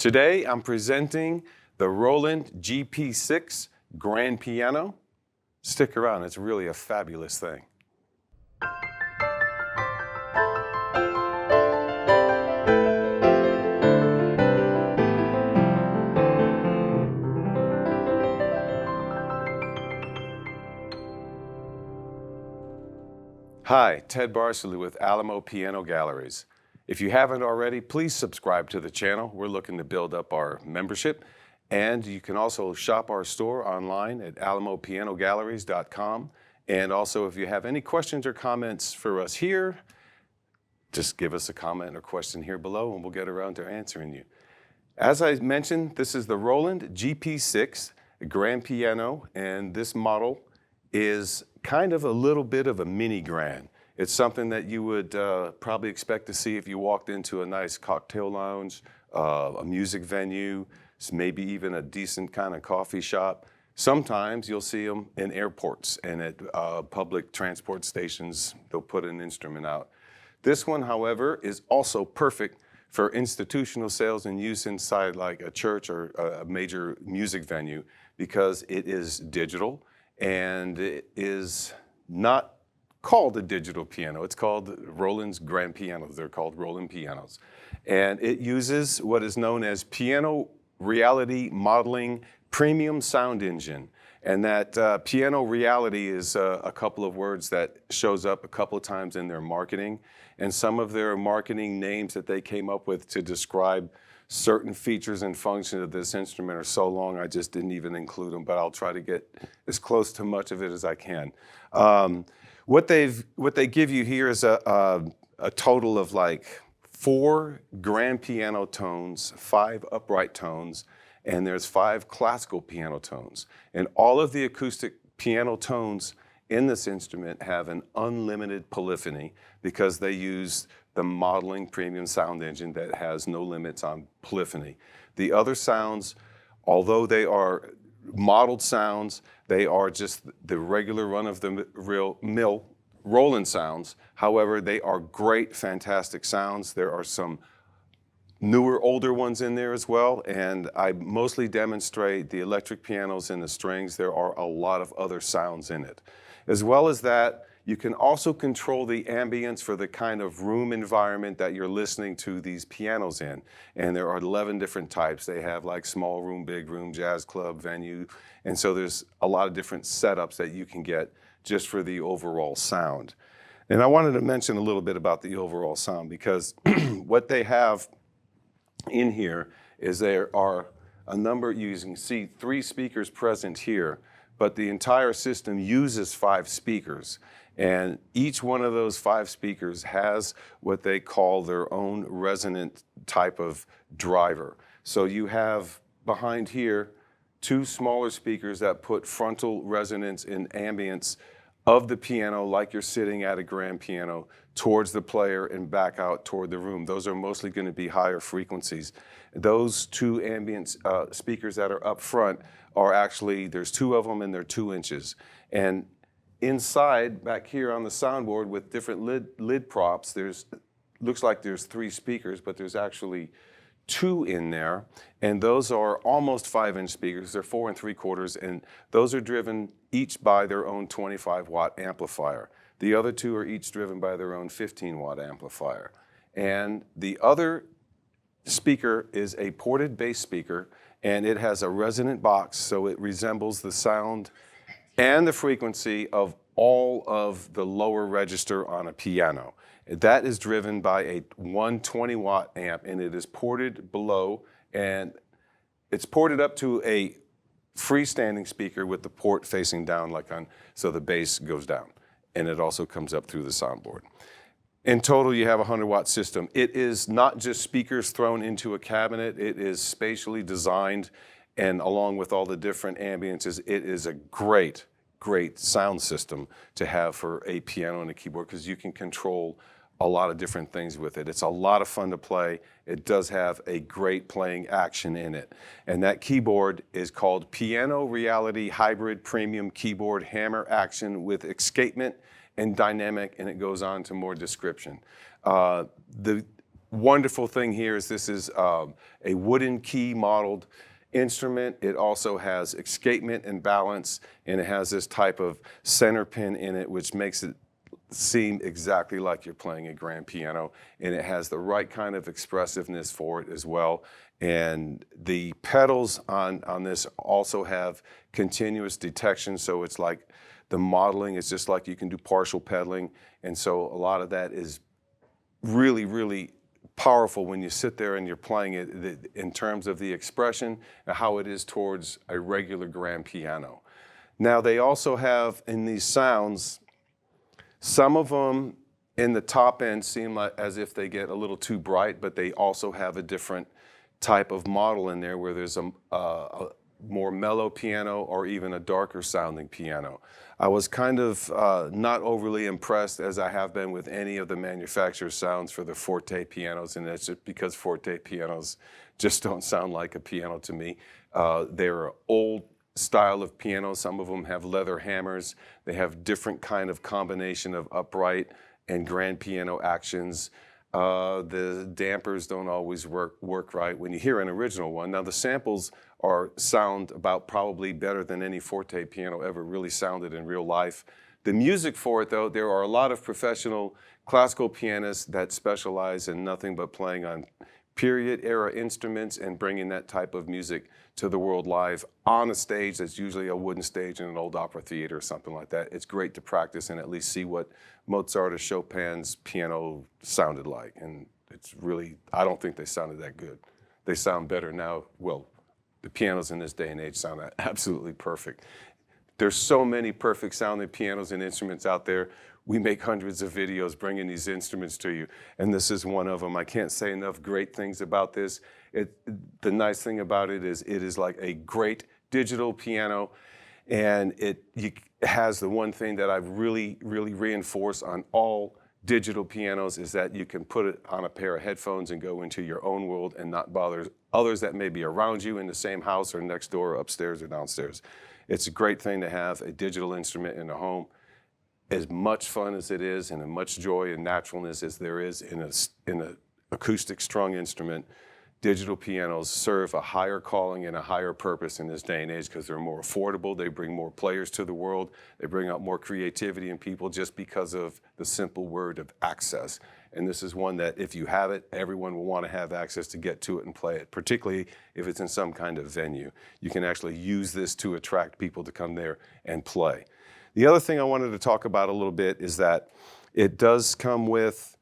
Today I'm presenting the Roland GP6 grand piano. Stick around, it's really a fabulous thing. Hi, Ted Barsley with Alamo Piano Galleries. If you haven't already, please subscribe to the channel. We're looking to build up our membership. And you can also shop our store online at alamopianogalleries.com. And also, if you have any questions or comments for us here, just give us a comment or question here below and we'll get around to answering you. As I mentioned, this is the Roland GP6 grand piano, and this model is kind of a little bit of a mini grand. It's something that you would probably expect to see if you walked into a nice cocktail lounge, a music venue, maybe even a decent kind of coffee shop. Sometimes you'll see them in airports and at public transport stations. They'll put an instrument out. This one, however, is also perfect for institutional sales and use inside like a church or a major music venue because it is digital and it is not called a digital piano. It's called Roland's grand pianos. They're called Roland pianos. And it uses what is known as piano reality modeling premium sound engine. And that piano reality is a couple of words that shows up a couple of times in their marketing. And some of their marketing names that they came up with to describe certain features and functions of this instrument are so long I just didn't even include them, but I'll try to get as close to much of it as I can. What they give you here is a total of like 4 grand piano tones, 5 upright tones, and there's 5 classical piano tones. And all of the acoustic piano tones in this instrument have an unlimited polyphony because they use the modeling premium sound engine that has no limits on polyphony. The other sounds, although they are modeled sounds, they are just the regular run-of-the-mill Roland sounds. However, they are great, fantastic sounds. There are some newer, older ones in there as well, and I mostly demonstrate the electric pianos and the strings. There are a lot of other sounds in it. As well as that, you can also control the ambience for the kind of room environment that you're listening to these pianos in. And there are 11 different types. They have like small room, big room, jazz club, venue. And so there's a lot of different setups that you can get just for the overall sound. And I wanted to mention a little bit about the overall sound because what they have in here is there are a number, you can see 3 speakers present here, but the entire system uses 5 speakers. And each one of those 5 speakers has what they call their own resonant type of driver. So you have behind here 2 smaller speakers that put frontal resonance and ambience of the piano like you're sitting at a grand piano towards the player and back out toward the room. Those are mostly going to be higher frequencies. Those 2 ambient speakers that are up front are actually, there's 2 of them and they're 2 inches. And inside, back here on the soundboard with different lid props, looks like there's 3 speakers, but there's actually 2 in there. And those are almost 5-inch speakers. They're 4 3/4, and those are driven each by their own 25-watt amplifier. The other 2 are each driven by their own 15-watt amplifier. And the other speaker is a ported bass speaker, and it has a resonant box, so it resembles the sound and the frequency of all of the lower register on a piano. That is driven by a 120-watt amp, and it is ported below, and it's ported up to a freestanding speaker with the port facing down like on, so the bass goes down, and it also comes up through the soundboard. In total, you have a 100-watt system. It is not just speakers thrown into a cabinet. It is spatially designed, and along with all the different ambiances, it is a great, great sound system to have for a piano and a keyboard because you can control a lot of different things with it. It's a lot of fun to play. It does have a great playing action in it. And that keyboard is called Piano Reality Hybrid Premium Keyboard Hammer Action with Escapement and Dynamic, and it goes on to more description. The wonderful thing here is this is a wooden key modeled instrument. It also has escapement and balance, and it has this type of center pin in it, which makes it seem exactly like you're playing a grand piano, and it has the right kind of expressiveness for it as well. And the pedals on this also have continuous detection, so it's like the modeling is just like you can do partial pedaling, and so a lot of that is really, really powerful when you sit there and you're playing it in terms of the expression and how it is towards a regular grand piano. Now they also have in these sounds, some of them in the top end seem like as if they get a little too bright, but they also have a different type of model in there where there's a more mellow piano or even a darker sounding piano. I was kind of not overly impressed, as I have been with any of the manufacturer's sounds for the forte pianos, and that's just because forte pianos just don't sound like a piano to me. They're old style of piano. Some of them have leather hammers. They have different kind of combination of upright and grand piano actions. The dampers don't always work right when you hear an original one. Now the samples sound about probably better than any forte piano ever really sounded in real life. The music for it though, there are a lot of professional classical pianists that specialize in nothing but playing on period era instruments and bringing that type of music to the world live on a stage that's usually a wooden stage in an old opera theater or something like that. It's great to practice and at least see what Mozart or Chopin's piano sounded like. And it's really, I don't think they sounded that good. They sound better now. Well, the pianos in this day and age sound absolutely perfect. There's so many perfect sounding pianos and instruments out there. We make hundreds of videos bringing these instruments to you, and this is one of them. I can't say enough great things about this. The nice thing about it is like a great digital piano, and it has the one thing that I've really, really reinforced on all digital pianos is that you can put it on a pair of headphones and go into your own world and not bother others that may be around you in the same house or next door, upstairs or downstairs. It's a great thing to have a digital instrument in the home. As much fun as it is and as much joy and naturalness as there is in an acoustic strung instrument, digital pianos serve a higher calling and a higher purpose in this day and age because they're more affordable, they bring more players to the world, they bring out more creativity in people just because of the simple word of access. And this is one that if you have it, everyone will want to have access to get to it and play it, particularly if it's in some kind of venue. You can actually use this to attract people to come there and play. The other thing I wanted to talk about a little bit is that it does come with,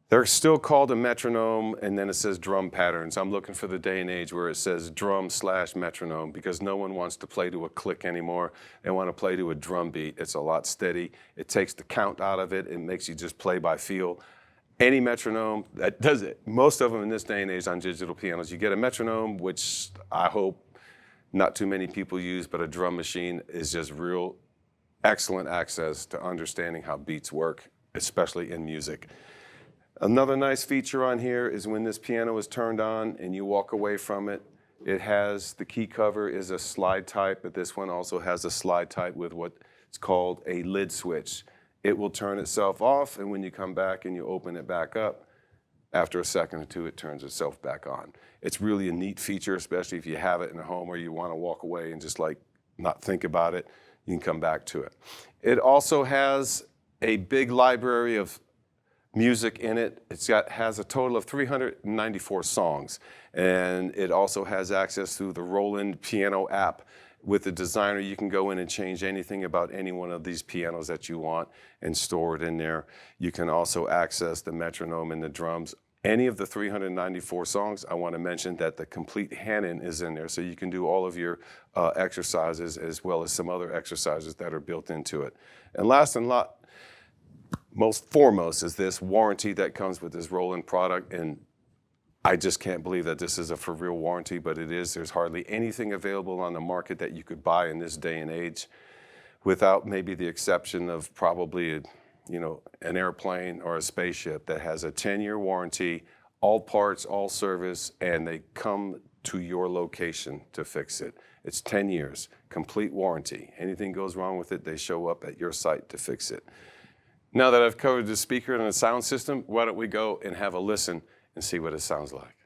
they're still called a metronome, and then it says drum patterns. I'm looking for the day and age where it says drum/metronome because no one wants to play to a click anymore. They want to play to a drum beat. It's a lot steady. It takes the count out of it. It makes you just play by feel. Any metronome that does it, most of them in this day and age on digital pianos, you get a metronome, which I hope not too many people use, but a drum machine is just real excellent access to understanding how beats work, especially in music. Another nice feature on here is when this piano is turned on and you walk away from it, it has, the key cover is a slide type, but this one also has a slide type with what's called a lid switch. It will turn itself off, and when you come back and you open it back up, after a second or two, it turns itself back on. It's really a neat feature, especially if you have it in a home where you want to walk away and just like not think about it. You can come back to it. It also has a big library of music in it. Has a total of 394 songs, and it also has access through the Roland piano app. With the designer, you can go in and change anything about any one of these pianos that you want and store it in there. You can also access the metronome and the drums. Any of the 394 songs, I want to mention that the complete hand-in is in there, so you can do all of your exercises as well as some other exercises that are built into it. And last and most foremost is this warranty that comes with this Roland product, and I just can't believe that this is a for real warranty, but it is. There's hardly anything available on the market that you could buy in this day and age without maybe the exception of probably an airplane or a spaceship that has a 10-year warranty, all parts, all service, and they come to your location to fix it. It's 10 years, complete warranty. Anything goes wrong with it, they show up at your site to fix it. Now that I've covered the speaker and the sound system, why don't we go and have a listen and see what it sounds like.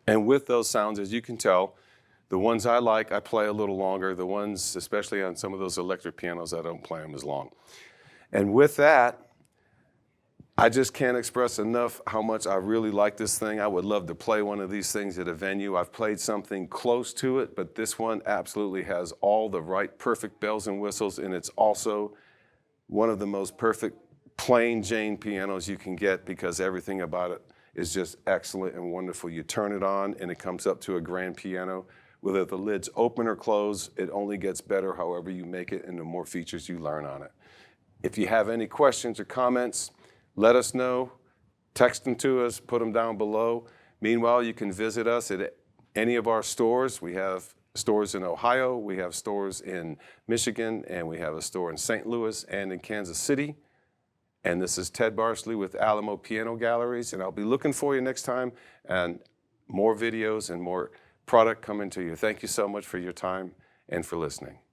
And with those sounds, as you can tell, the ones I like, I play a little longer. The ones, especially on some of those electric pianos, I don't play them as long. And with that, I just can't express enough how much I really like this thing. I would love to play one of these things at a venue. I've played something close to it, but this one absolutely has all the right perfect bells and whistles, and it's also one of the most perfect plain Jane pianos you can get because everything about it is just excellent and wonderful. You turn it on and it comes up to a grand piano. Whether the lid's open or closed, it only gets better however you make it and the more features you learn on it. If you have any questions or comments, let us know. Text them to us, put them down below. Meanwhile, you can visit us at any of our stores. We have stores in Ohio, we have stores in Michigan, and we have a store in St. Louis and in Kansas City. And this is Ted Barsley with Alamo Piano Galleries, and I'll be looking for you next time and more videos and more product coming to you. Thank you so much for your time and for listening.